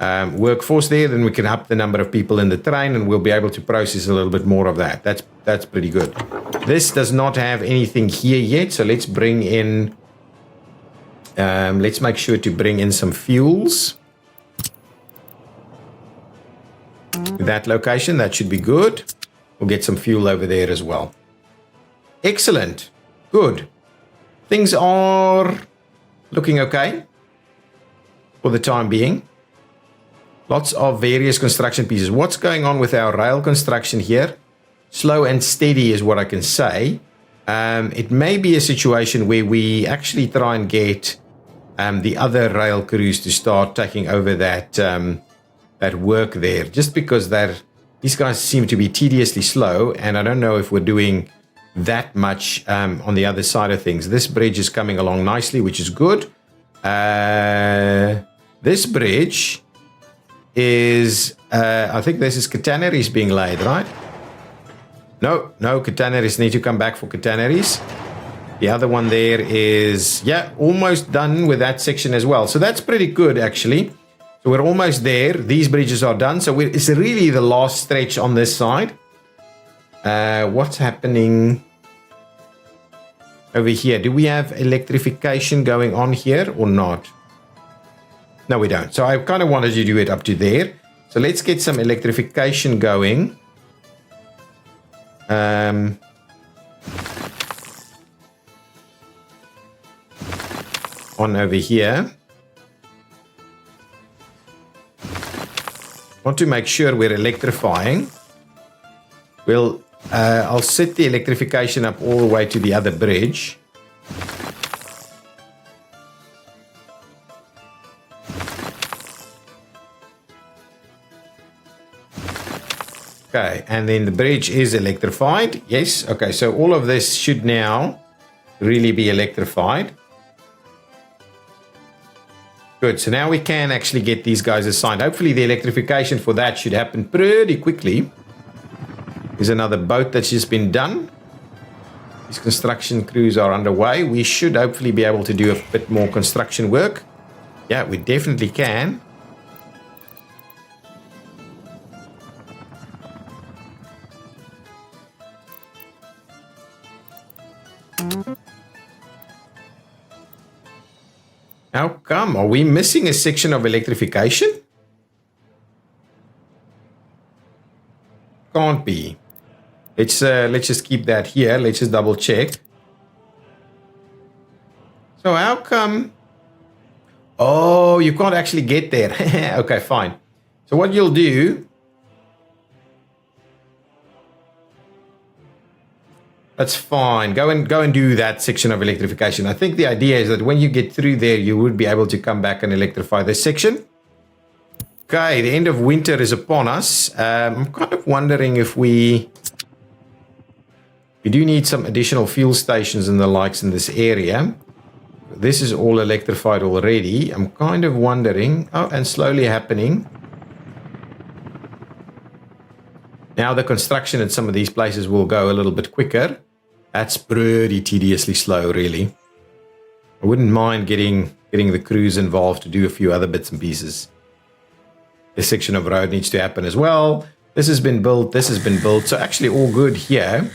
workforce there. Then we can up the number of people in the train, and we'll be able to process a little bit more of that. That's pretty good. This does not have anything here yet, so let's bring in. Let's make sure to bring in some fuels. That location, that should be good. We'll get some fuel over there as well. Excellent. Good. Things are looking okay for the time being. Lots of various construction pieces. What's going on with our rail construction here? Slow and steady is what I can say. It may be a situation where we actually try and get the other rail crews to start taking over that work there, just because these guys seem to be tediously slow, and I don't know if we're doing that much on the other side of things. This bridge is coming along nicely, which is good. This bridge is, I think this is catenaries being laid, right? No, catenaries need to come back for catenaries. The other one there is, yeah, almost done with that section as well. So that's pretty good, actually. So we're almost there. These bridges are done. So it's really the last stretch on this side. What's happening over here? Do we have electrification going on here or not? No, we don't. So I kind of wanted to do it up to there. So let's get some electrification going. On over here. Want to make sure we're electrifying. I'll set the electrification up all the way to the other bridge. Okay, and then the bridge is electrified. Yes, okay, so all of this should now really be electrified. Good, so now we can actually get these guys assigned. Hopefully the electrification for that should happen pretty quickly. There's another boat that's just been done. These construction crews are underway. We should hopefully be able to do a bit more construction work. Yeah, we definitely can. How come? Are we missing a section of electrification? Can't be. Let's just keep that here. Let's just double check. So how come? Oh, you can't actually get there. Okay, fine. So what you'll do, that's fine. Go and do that section of electrification. I think the idea is that when you get through there, you would be able to come back and electrify this section. Okay, the end of winter is upon us. I'm kind of wondering if we do need some additional fuel stations and the likes in this area. This is all electrified already. I'm kind of wondering. Oh, and slowly happening. Now the construction at some of these places will go a little bit quicker. That's pretty tediously slow, really. I wouldn't mind getting the crews involved to do a few other bits and pieces. This section of road needs to happen as well. This has been built. This has been built. So actually all good here.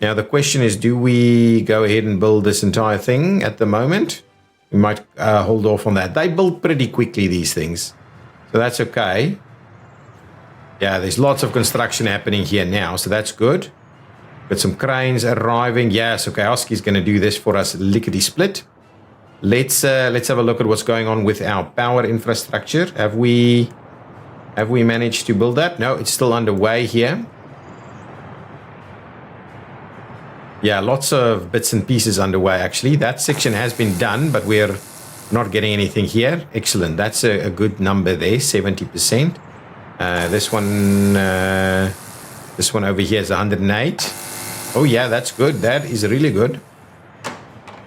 Now the question is, do we go ahead and build this entire thing at the moment? We might hold off on that. They build pretty quickly, these things. So that's okay. Yeah, there's lots of construction happening here now, so that's good. Got some cranes arriving. Yes, okay, Oski's going to do this for us lickety-split. Let's have a look at what's going on with our power infrastructure. Have we managed to build that? No, it's still underway here. Yeah, lots of bits and pieces underway, actually. That section has been done, but we're not getting anything here. Excellent. That's a good number there, 70%. This one over here is 108. Oh, yeah, that's good. That is really good.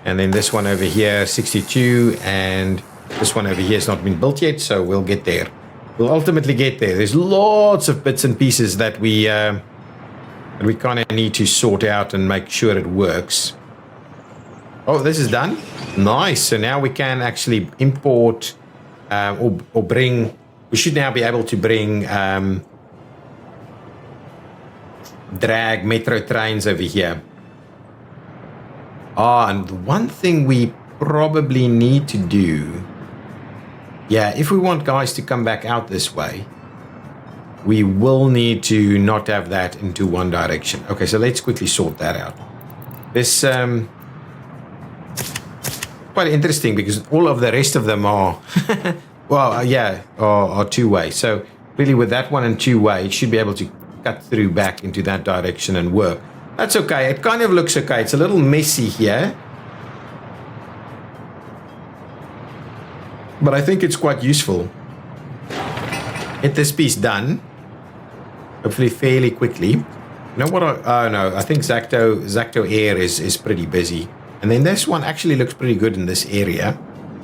And then this one over here, 62. And this one over here has not been built yet, so we'll get there. We'll ultimately get there. There's lots of bits and pieces that we kind of need to sort out and make sure it works. Oh, this is done. Nice. So now we can actually import or bring. We should now be able to bring drag metro trains over here. And the one thing we probably need to do. Yeah, if we want guys to come back out this way, we will need to not have that into one direction. Okay, so let's quickly sort that out. This quite interesting because all of the rest of them are, well, yeah, are two-way. So really with that one and two-way, it should be able to cut through back into that direction and work. That's okay. It kind of looks okay. It's a little messy here. But I think it's quite useful. Get this piece done. Hopefully fairly quickly. You know what? No, I think Zacto Air is pretty busy. And then this one actually looks pretty good in this area.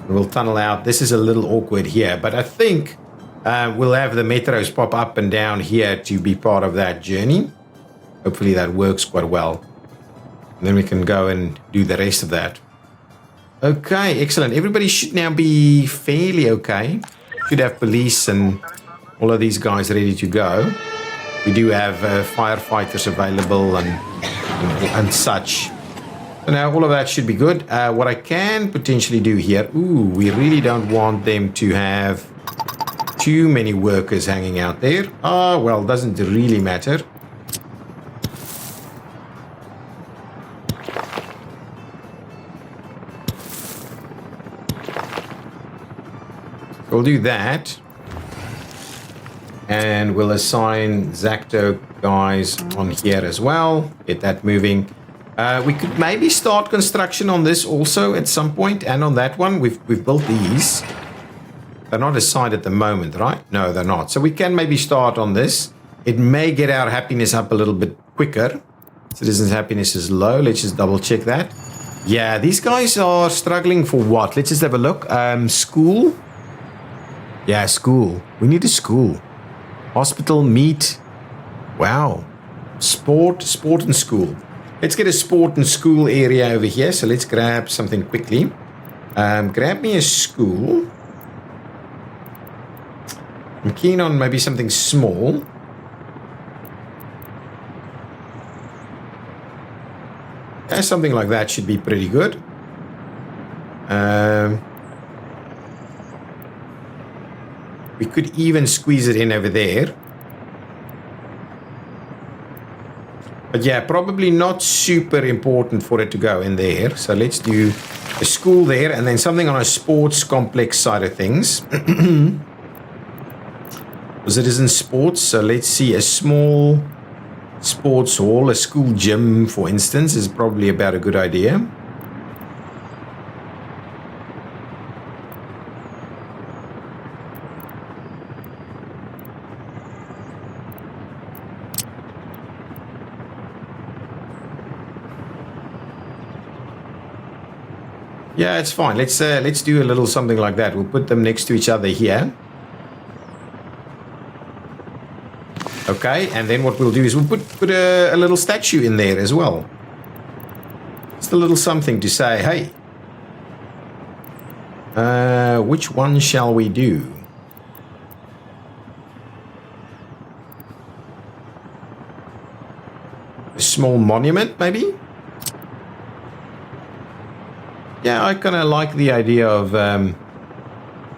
We'll tunnel out. This is a little awkward here, but I think we'll have the metros pop up and down here to be part of that journey. Hopefully that works quite well. And then we can go and do the rest of that. Okay, excellent. Everybody should now be fairly okay. Should have police and all of these guys ready to go. We do have firefighters available and such. So now all of that should be good. What I can potentially do here, we really don't want them to have too many workers hanging out there. Well, doesn't really matter. We'll do that. And we'll assign Zacto guys on here as well. Get that moving. We could maybe start construction on this also at some point, and on that one. We've built these. They're not assigned at the moment, right? No, they're not. So we can maybe start on this. It may get our happiness up a little bit quicker. Citizens' happiness is low. Let's just double check that. Yeah, these guys are struggling for what? Let's just have a look. School. Yeah, school. We need a school. Hospital, meat. Wow. Sport and school. Let's get a sport and school area over here. So let's grab something quickly. Grab me a school. I'm keen on maybe something small. Yeah, something like that should be pretty good. We could even squeeze it in over there. But yeah, probably not super important for it to go in there. So let's do a school there and then something on a sports complex side of things. Citizen sports. So let's see, a small sports hall, a school gym, for instance, is probably about a good idea. Yeah, it's fine. Let's do a little something like that. We'll put them next to each other here. Okay, and then what we'll do is we'll put a little statue in there as well. Just a little something to say, hey. Which one shall we do? A small monument, maybe? Yeah, I kind of like the idea of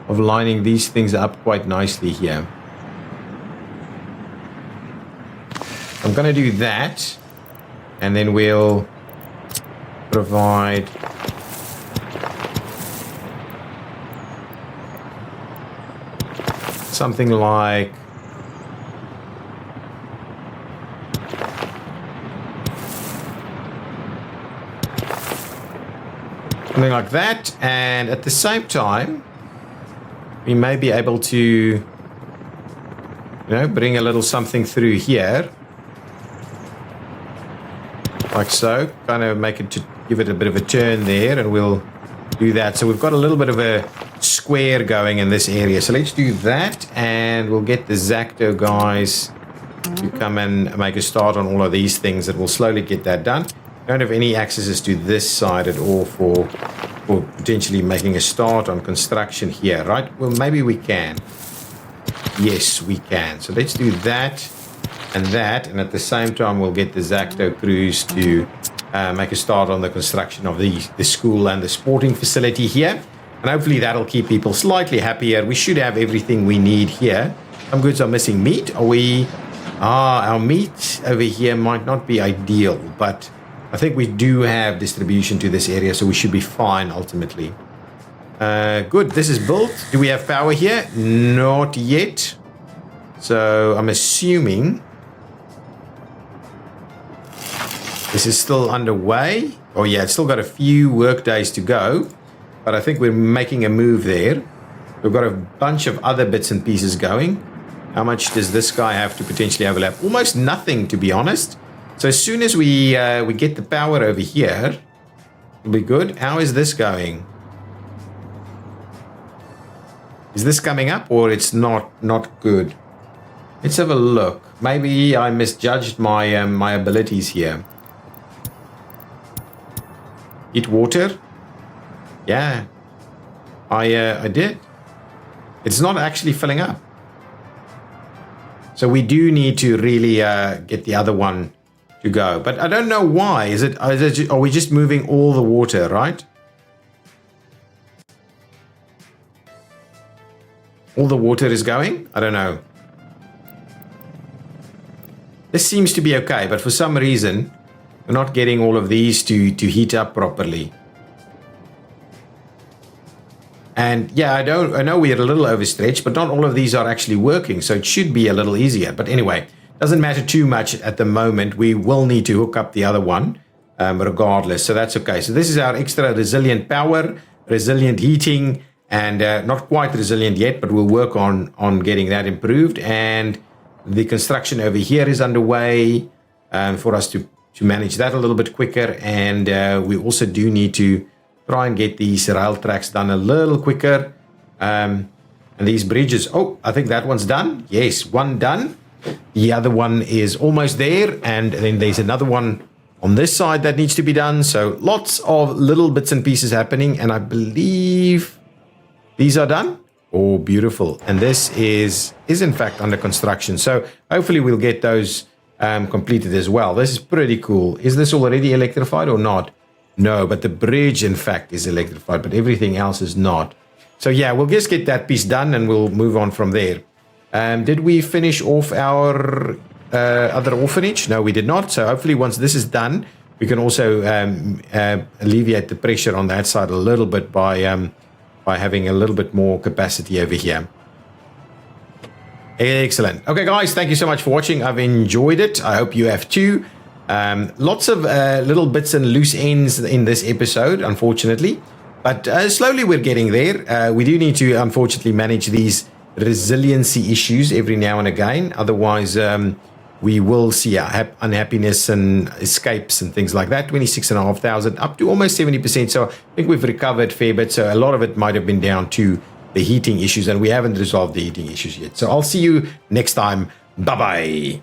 lining these things up quite nicely here. I'm going to do that, and then we'll provide something like that, and at the same time we may be able to, bring a little something through here. Like so, kind of make it to give it a bit of a turn there, and we'll do that. So we've got a little bit of a square going in this area. So let's do that, and we'll get the Zacto guys to come and make a start on all of these things, that will slowly get that done. Don't have any accesses to this side at all for potentially making a start on construction here, right? Well, maybe we can. Yes, we can. So let's do that. And at the same time we'll get the Zacto crews to make a start on the construction of the school and the sporting facility here, and hopefully that'll keep people slightly happier. We should have everything we need here. Some goods are missing. Meat, our meat over here might not be ideal, but I think we do have distribution to this area, so we should be fine ultimately. Good, this is built. Do we have power here? Not yet. So I'm assuming this is still underway. Oh yeah, it's still got a few work days to go, but I think we're making a move there. We've got a bunch of other bits and pieces going. How much does this guy have to potentially overlap? Almost nothing, to be honest. So as soon as we get the power over here, it'll be good. How is this going? Is this coming up, or it's not good? Let's have a look. Maybe I misjudged my my abilities here. Eat water? Yeah, I did. It's not actually filling up. So we do need to really get the other one to go. But I don't know why. Are we just moving all the water, right? All the water is going? I don't know. This seems to be okay, but for some reason, we're not getting all of these to heat up properly. And yeah, I know we're a little overstretched, but not all of these are actually working. So it should be a little easier. But anyway, doesn't matter too much at the moment. We will need to hook up the other one regardless. So that's okay. So this is our extra resilient power, resilient heating, and not quite resilient yet, but we'll work on getting that improved. And the construction over here is underway for us to manage that a little bit quicker. And we also do need to try and get these rail tracks done a little quicker. And these bridges, oh, I think that one's done. Yes, one done. The other one is almost there. And then there's another one on this side that needs to be done. So lots of little bits and pieces happening. And I believe these are done. Oh, beautiful. And this is in fact under construction. So hopefully we'll get those completed as well. This is pretty cool. Is this already electrified or not? No, but the bridge, in fact, is electrified, but everything else is not. So yeah, we'll just get that piece done and we'll move on from there. Did we finish off our other orphanage? No, we did not. So hopefully once this is done, we can also alleviate the pressure on that side a little bit by having a little bit more capacity over here. Excellent. Okay, guys, thank you so much for watching. I've enjoyed it. I hope you have too. Lots of little bits and loose ends in this episode, unfortunately. But slowly we're getting there. We do need to, unfortunately, manage these resiliency issues every now and again. Otherwise, we will see unhappiness and escapes and things like that. 26,500 up to almost 70%. So I think we've recovered a fair bit. So a lot of it might have been down to the heating issues, and we haven't resolved the heating issues yet. So I'll see you next time. Bye-bye.